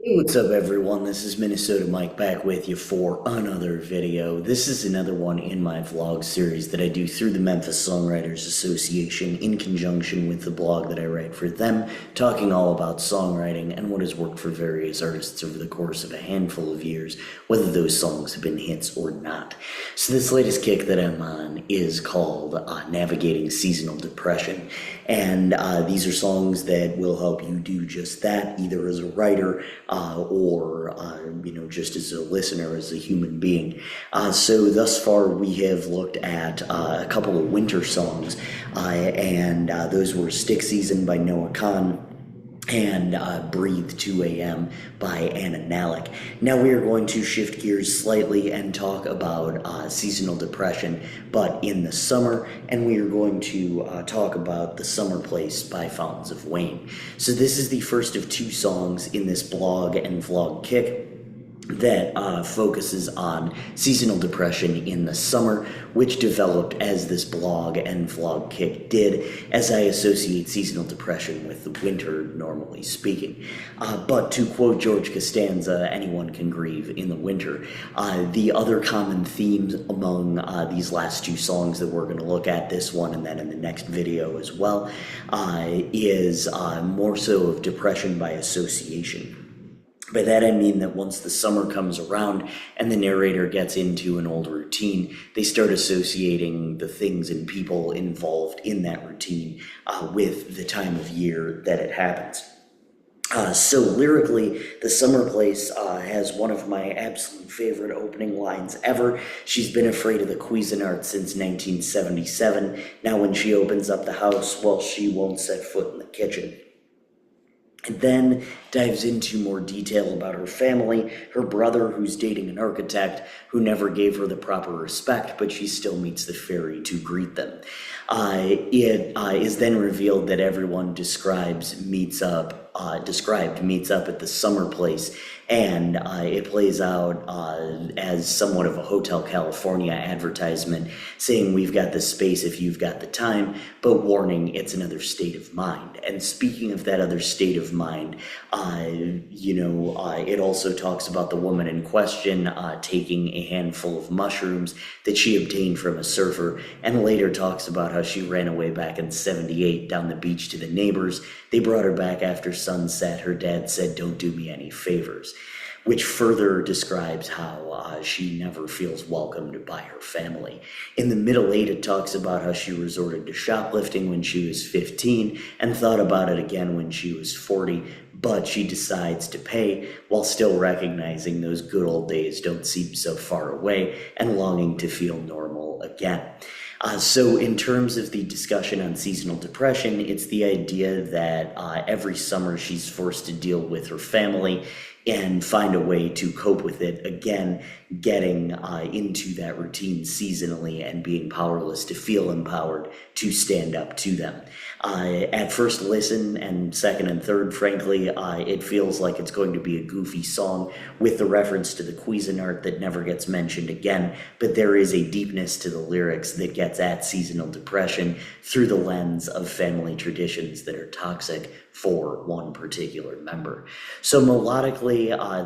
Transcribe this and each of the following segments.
Hey, what's up, everyone? This is Minnesota Mike back with you for another video. This is another one in my vlog series that I do through the Memphis Songwriters Association in conjunction with the blog that I write for them, talking all about songwriting and what has worked for various artists over the course of a handful of years, whether those songs have been hits or not. So this latest kick that I'm on is called Navigating Seasonal Depression, and these are songs that will help you do just that, either as a writer or just as a listener, as a human being. So thus far, we have looked at a couple of winter songs, and those were "Stick Season" by Noah Kahn and "Breathe 2 a.m." by Anna Nalick. Now we are going to shift gears slightly and talk about seasonal depression, but in the summer, and we are going to talk about "The Summer Place" by Fountains of Wayne. So this is the first of two songs in this blog and vlog kick that focuses on seasonal depression in the summer, which developed as this blog and vlog kick did, as I associate seasonal depression with the winter, normally speaking. But to quote George Costanza, anyone can grieve in the winter. The other common themes among these last two songs that we're going to look at, this one and then in the next video as well, is more so of depression by association. By that I mean that once the summer comes around and the narrator gets into an old routine, they start associating the things and people involved in that routine with the time of year that it happens. So lyrically, "The Summer Place" has one of my absolute favorite opening lines ever. "She's been afraid of the Cuisinart since 1977. Now when she opens up the house, well, she won't set foot in the kitchen." It then dives into more detail about her family, her brother who's dating an architect who never gave her the proper respect, but she still meets the ferry to greet them. It is then revealed that everyone described meets up at the Summer Place, and it plays out as somewhat of a Hotel California advertisement saying, "We've got the space if you've got the time, but warning, it's another state of mind." And speaking of that other state of mind, it also talks about the woman in question taking a handful of mushrooms that she obtained from a surfer, and later talks about how she ran away back in '78 down the beach to the neighbors. They brought her back after sunset. Her dad said, "Don't do me any favors," which further describes how she never feels welcomed by her family. In the middle eight, it talks about how she resorted to shoplifting when she was 15 and thought about it again when she was 40, but she decides to pay while still recognizing those good old days don't seem so far away and longing to feel normal again. So in terms of the discussion on seasonal depression, it's the idea that every summer she's forced to deal with her family and find a way to cope with it, again, getting into that routine seasonally and being powerless to feel empowered to stand up to them. At first listen and second and third, frankly, it feels like it's going to be a goofy song with the reference to the Cuisinart that never gets mentioned again, but there is a deepness to the lyrics that gets at seasonal depression through the lens of family traditions that are toxic for one particular member. So melodically,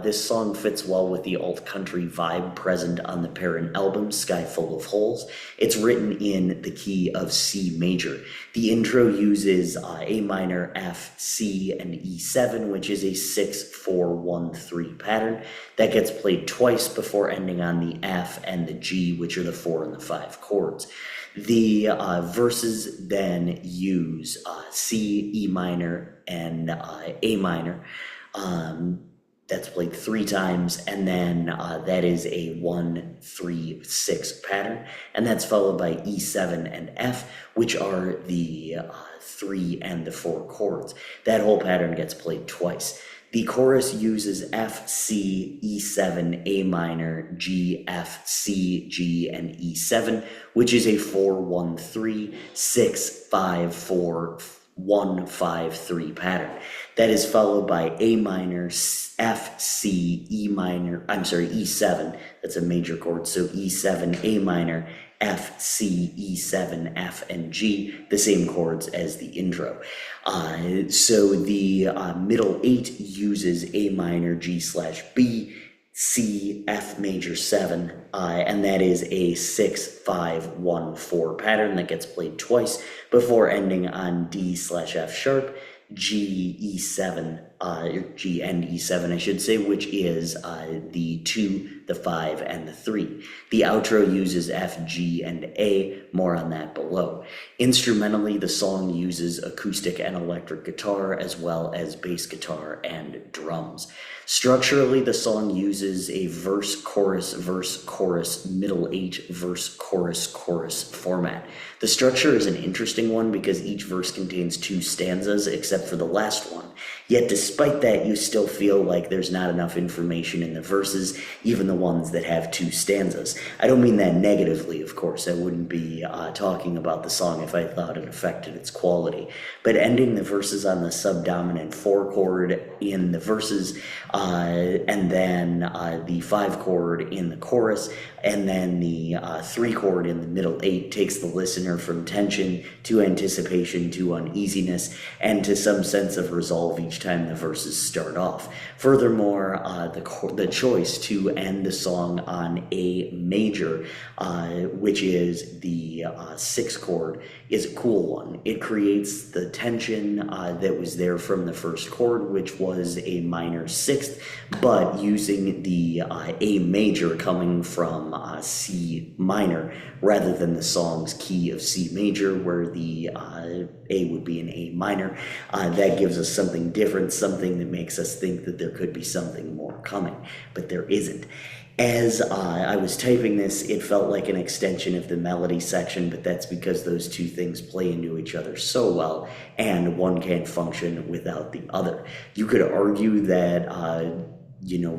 this song fits well with the alt-country vibe present on the Parent album, "Sky Full of Holes." It's written in the key of C major. The intro uses A minor, F, C, and E7, which is a 6-4-1-3 pattern that gets played twice before ending on the F and the G, which are the 4 and the 5 chords. The verses then use C, E minor, and A minor. That's played 3 times, and then that is a 1-3-6 pattern, and that's followed by E7 and F, which are the 3 and the 4 chords. That whole pattern gets played twice. The chorus uses F, C, E7, A minor, G, F, C, G, and E7, which is a 4-1-3-6-5-4 1-5-3 pattern. That is followed by A minor, F, C, E minor, E7, that's a major chord, so E7, A minor, F, C, E7, F, and G, the same chords as the intro. So the middle 8 uses A minor, G/B, C, F major 7, and that is a 6-5-1-4 pattern that gets played twice before ending on D/F sharp, G, E7, G and E7, I should say, which is the 2, the 5, and the 3. The outro uses F, G, and A, more on that below. Instrumentally, the song uses acoustic and electric guitar, as well as bass guitar and drums. Structurally, the song uses a verse, chorus, middle 8, verse, chorus format. The structure is an interesting one because each verse contains 2 stanzas, except for the last one. Yet despite that, you still feel like there's not enough information in the verses, even the ones that have 2 stanzas. I don't mean that negatively, of course. I wouldn't be talking about the song if I thought it affected its quality. But ending the verses on the subdominant 4 chord in the verses, and then the 5 chord in the chorus, and then the 3 chord in the middle 8 takes the listener from tension to anticipation to uneasiness and to some sense of resolve each time the verses start off. Furthermore, the choice to end the song on A major, which is the 6 chord, is a cool one. It creates the tension that was there from the first chord, which was a minor 6th, but using the A major coming from C minor rather than the song's key of C major, where the A would be an A minor. That gives us something different, something that makes us think that there could be something more coming, but there isn't. As I was typing this, it felt like an extension of the melody section, but that's because those 2 things play into each other so well, and one can't function without the other. You could argue that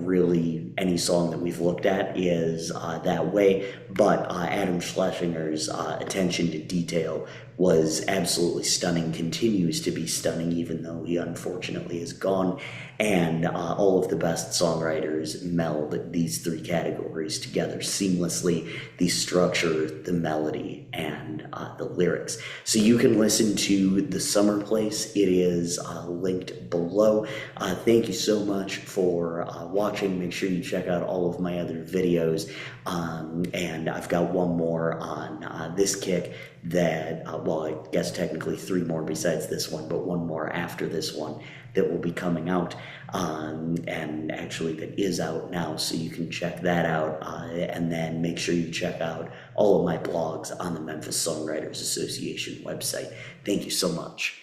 really any song that we've looked at is that way, but Adam Schlesinger's attention to detail was absolutely stunning, continues to be stunning, even though he unfortunately is gone, and all of the best songwriters meld these 3 categories together seamlessly: the structure, the melody, and the lyrics. So you can listen to The Summer Place. It is linked below. Thank you so much for watching. Make sure you check out all of my other videos, and I've got one more on this kick that, I guess technically 3 more besides this one, but one more after this one that will be coming out, and actually that is out now, so you can check that out, and then make sure you check out all of my blogs on the Memphis Songwriters Association website. Thank you so much.